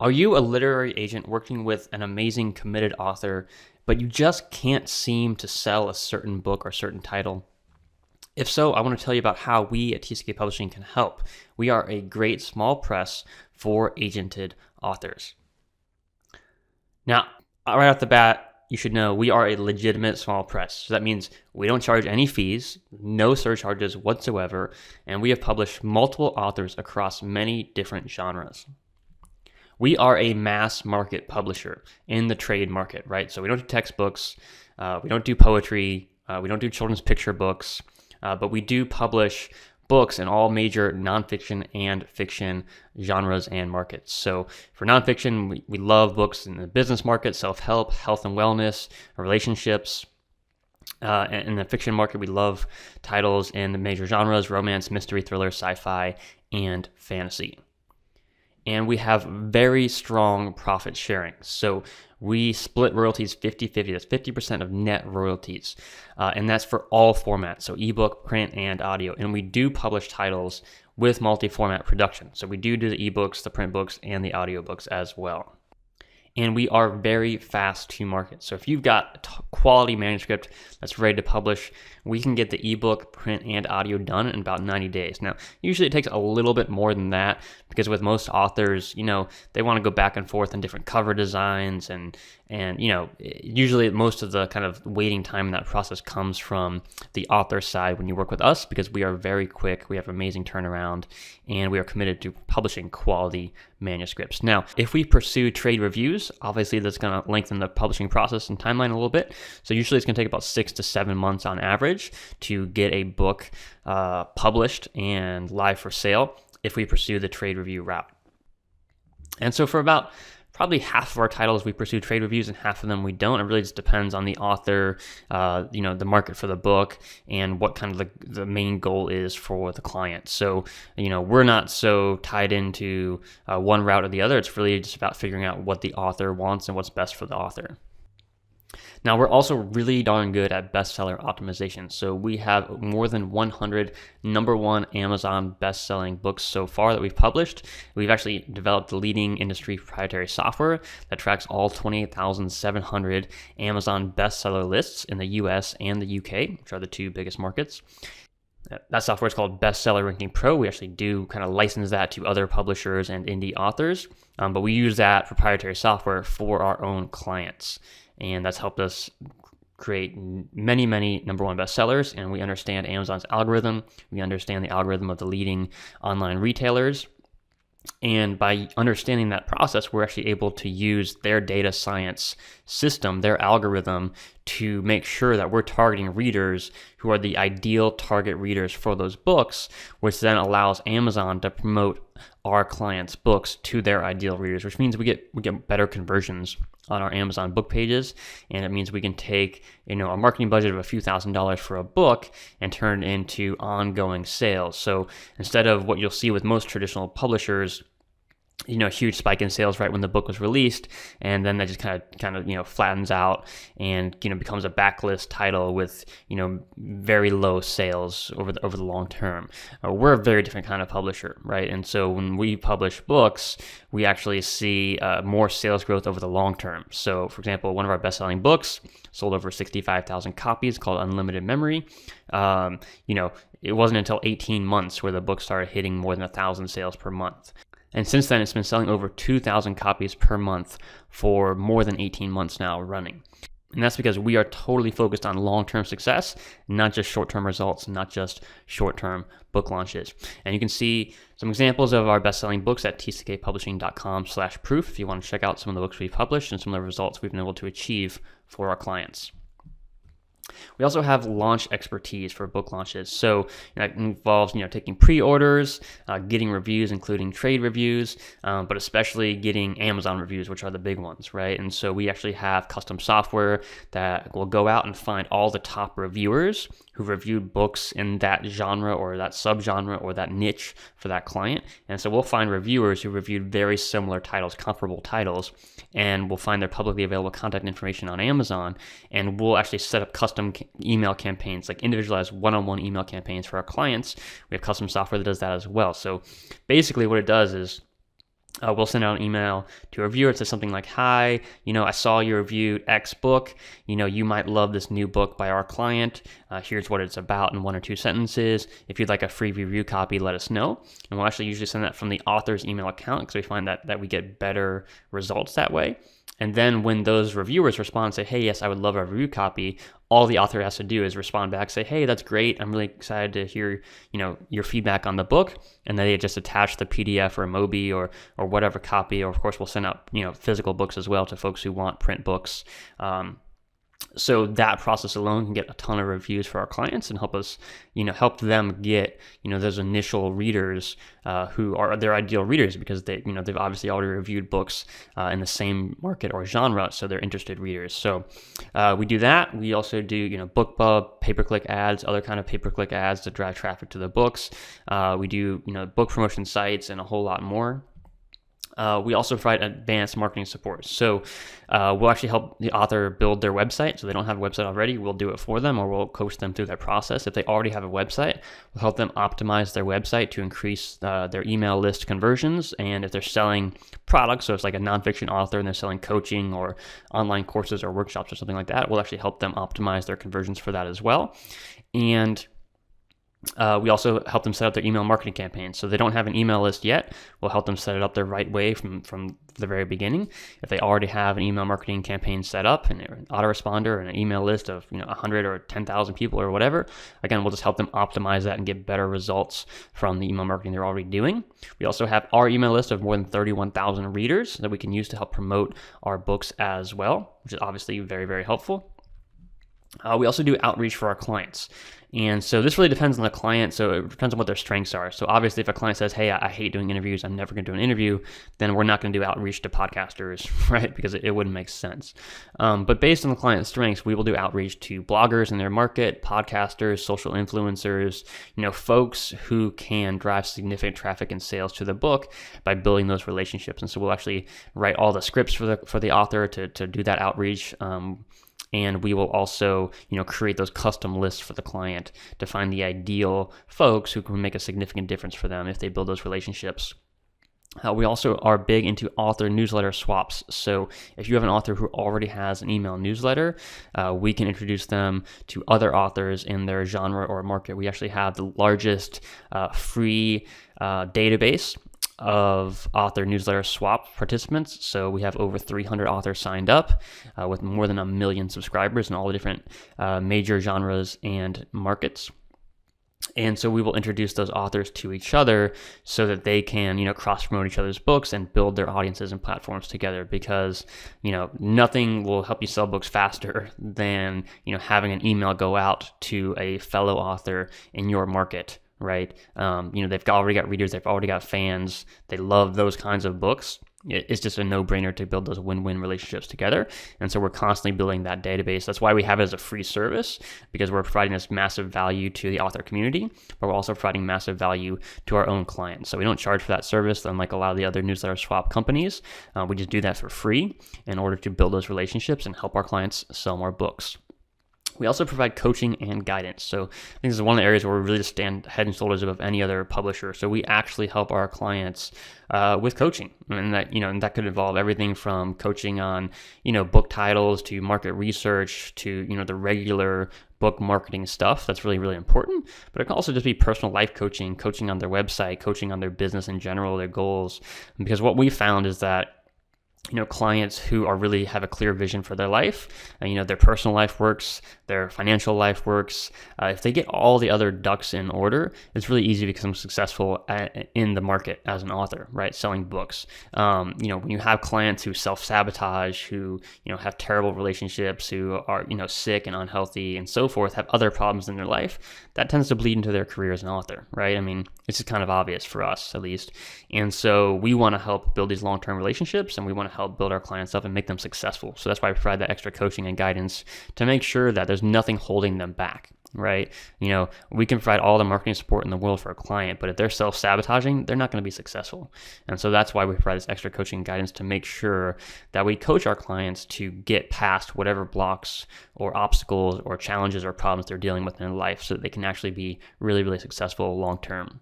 Are you a literary agent working with an amazing committed author, but you just can't seem to sell a certain book or certain title? If so, I want to tell you about how we at TCK Publishing can help. We are a great small press for agented authors. Now, right off the bat, you should know we are a legitimate small press. So that means we don't charge any fees, no surcharges whatsoever, and we have published multiple authors across many different genres. We are a mass market publisher in the trade market, right? So we don't do textbooks, we don't do poetry, we don't do children's picture books, but we do publish books in all major nonfiction and fiction genres and markets. So for nonfiction, we love books in the business market, self-help, health and wellness, relationships. In the fiction market, we love titles in the major genres: romance, mystery, thriller, sci-fi, and fantasy. And we have very strong profit sharing. So we split royalties 50-50. That's 50% of net royalties. And that's for all formats, so ebook, print, and audio. And we do publish titles with multi-format production. So we do the ebooks, the print books, and the audiobooks as well. And we are very fast to market. So if you've got a quality manuscript that's ready to publish, we can get the ebook, print, and audio done in about 90 days. Now, usually it takes a little bit more than that because with most authors, they want to go back and forth on different cover designs and usually most of the kind of waiting time in that process comes from the author side when you work with us because we are very quick, we have amazing turnaround, and we are committed to publishing quality manuscripts. Now, if we pursue trade reviews, obviously that's going to lengthen the publishing process and timeline a little bit. So usually it's going to take about 6 to 7 months on average to get a book published and live for sale if we pursue the trade review route. And so for about probably half of our titles we pursue trade reviews and half of them we don't. It really just depends on the author, the market for the book, and what kind of the main goal is for the client. So, we're not so tied into one route or the other. It's really just about figuring out what the author wants and what's best for the author. Now, we're also really darn good at bestseller optimization. So we have more than 100 number one Amazon best-selling books so far that we've published. We've actually developed the leading industry proprietary software that tracks all 28,700 Amazon bestseller lists in the US and the UK, which are the two biggest markets. That software is called Bestseller Ranking Pro. We actually do kind of license that to other publishers and indie authors, but we use that proprietary software for our own clients. And that's helped us create many, many number one bestsellers. And we understand Amazon's algorithm. We understand the algorithm of the leading online retailers. And by understanding that process, we're actually able to use their data science system, their algorithm, to make sure that we're targeting readers who are the ideal target readers for those books, which then allows Amazon to promote our clients' books to their ideal readers, which means we get better conversions on our Amazon book pages, and it means we can take a marketing budget of a few $1,000s for a book and turn it into ongoing sales. So instead of what you'll see with most traditional publishers, a huge spike in sales right when the book was released, and then that just kind of flattens out and becomes a backlist title with very low sales over the long term. We're a very different kind of publisher, right? And so when we publish books, we actually see more sales growth over the long term. So, for example, one of our best-selling books sold over 65,000 copies, called Unlimited Memory. It wasn't until 18 months where the book started hitting more than 1,000 sales per month. And since then, it's been selling over 2,000 copies per month for more than 18 months now running. And that's because we are totally focused on long-term success, not just short-term results, not just short-term book launches. And you can see some examples of our best-selling books at tckpublishing.com/proof if you want to check out some of the books we've published and some of the results we've been able to achieve for our clients. We also have launch expertise for book launches. So that involves, taking pre-orders, getting reviews, including trade reviews, but especially getting Amazon reviews, which are the big ones, right? And so we actually have custom software that will go out and find all the top reviewers who reviewed books in that genre or that subgenre or that niche for that client. And so we'll find reviewers who reviewed very similar titles, comparable titles, and we'll find their publicly available contact information on Amazon, and we'll actually set up custom email campaigns, like individualized one-on-one email campaigns for our clients. We have custom software that does that as well. So basically what it does is We'll send out an email to a reviewer. It says something like, hi, I saw you reviewed X book. You might love this new book by our client. Here's what it's about in 1 or 2 sentences. If you'd like a free review copy, let us know. And we'll actually usually send that from the author's email account because we find that we get better results that way. And then when those reviewers respond and say, hey, yes, I would love a review copy, all the author has to do is respond back, say, hey, that's great. I'm really excited to hear, your feedback on the book. And then they just attach the PDF or MOBI or whatever copy. Or of course, we'll send out, physical books as well to folks who want print books. So that process alone can get a ton of reviews for our clients and help us, help them get, those initial readers who are their ideal readers because they've obviously already reviewed books in the same market or genre, so they're interested readers. So we do that. We also do, BookBub, pay-per-click ads, other kind of pay-per-click ads to drive traffic to the books. We do, book promotion sites and a whole lot more. We also provide advanced marketing support. So we'll actually help the author build their website. So they don't have a website already, we'll do it for them, or we'll coach them through that process. If they already have a website, we'll help them optimize their website to increase their email list conversions. And if they're selling products, so it's like a nonfiction author and they're selling coaching or online courses or workshops or something like that, we'll actually help them optimize their conversions for that as well. And we also help them set up their email marketing campaigns. So they don't have an email list yet. We'll help them set it up the right way from the very beginning. If they already have an email marketing campaign set up and an autoresponder and an email list of 100 or 10,000 people or whatever, again, we'll just help them optimize that and get better results from the email marketing they're already doing. We also have our email list of more than 31,000 readers that we can use to help promote our books as well, which is obviously very, very helpful. We also do outreach for our clients. And so this really depends on the client. So it depends on what their strengths are. So obviously if a client says, hey, I hate doing interviews, I'm never going to do an interview, then we're not going to do outreach to podcasters, right? Because it wouldn't make sense. But based on the client's strengths, we will do outreach to bloggers in their market, podcasters, social influencers, folks who can drive significant traffic and sales to the book by building those relationships. And so we'll actually write all the scripts for the author to do that outreach. And we will also, create those custom lists for the client to find the ideal folks who can make a significant difference for them if they build those relationships. We also are big into author newsletter swaps. So if you have an author who already has an email newsletter, we can introduce them to other authors in their genre or market. We actually have the largest free database of author newsletter swap participants. So we have over 300 authors signed up with more than 1 million subscribers in all the different major genres and markets. And so we will introduce those authors to each other so that they can, cross-promote each other's books and build their audiences and platforms together because, nothing will help you sell books faster than, having an email go out to a fellow author in your market. Right? They've already got readers, they've already got fans, they love those kinds of books. It's just a no-brainer to build those win-win relationships together. And so we're constantly building that database. That's why we have it as a free service, because we're providing this massive value to the author community, but we're also providing massive value to our own clients. So we don't charge for that service, unlike a lot of the other newsletter swap companies. We just do that for free in order to build those relationships and help our clients sell more books. We also provide coaching and guidance. So I think this is one of the areas where we really just stand head and shoulders above any other publisher. So we actually help our clients with coaching, and that could involve everything from coaching on, book titles to market research to, the regular book marketing stuff. That's really, really important. But it can also just be personal life coaching on their website, coaching on their business in general, their goals. Because what we found is that clients who are really have a clear vision for their life, and, their personal life works, their financial life works. If they get all the other ducks in order, it's really easy to become successful in the market as an author, right? Selling books. When you have clients who self-sabotage, who, have terrible relationships, who are, sick and unhealthy and so forth, have other problems in their life, that tends to bleed into their career as an author, right? I mean, it's just kind of obvious for us, at least. And so we want to help build these long-term relationships, and we want to help build our clients up and make them successful. So that's why we provide that extra coaching and guidance to make sure that there's nothing holding them back, right? We can provide all the marketing support in the world for a client, but if they're self-sabotaging, they're not going to be successful. And so that's why we provide this extra coaching and guidance to make sure that we coach our clients to get past whatever blocks or obstacles or challenges or problems they're dealing with in their life so that they can actually be really, really successful long-term.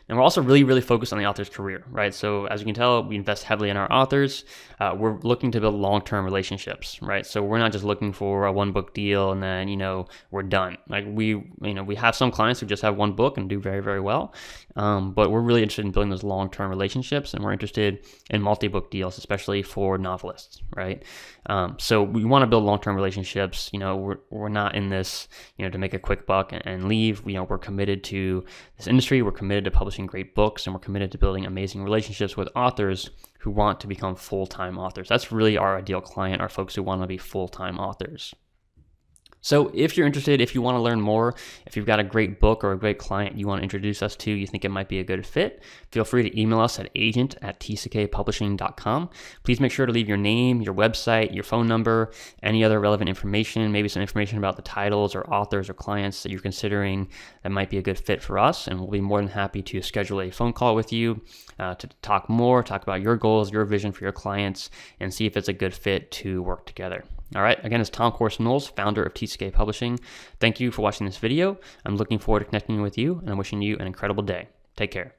And we're also really, really focused on the author's career, right? So as you can tell, we invest heavily in our authors. We're looking to build long-term relationships, right? So we're not just looking for a one-book deal and then, we're done. Like we have some clients who just have one book and do very, very well. But we're really interested in building those long-term relationships, and we're interested in multi-book deals, especially for novelists, right? So we want to build long-term relationships. We're not in this, to make a quick buck and leave. We're committed to this industry. We're committed to publishing great books, and we're committed to building amazing relationships with authors who want to become full-time authors. That's really our ideal client, are folks who want to be full-time authors. So if you're interested, if you want to learn more, if you've got a great book or a great client you want to introduce us to, you think it might be a good fit, feel free to email us at agent@tckpublishing.com. Please make sure to leave your name, your website, your phone number, any other relevant information, maybe some information about the titles or authors or clients that you're considering that might be a good fit for us. And we'll be more than happy to schedule a phone call with you to talk about your goals, your vision for your clients, and see if it's a good fit to work together. All right, again, it's Tom Corson-Knowles, founder of TCK Publishing. Thank you for watching this video. I'm looking forward to connecting with you, and I'm wishing you an incredible day. Take care.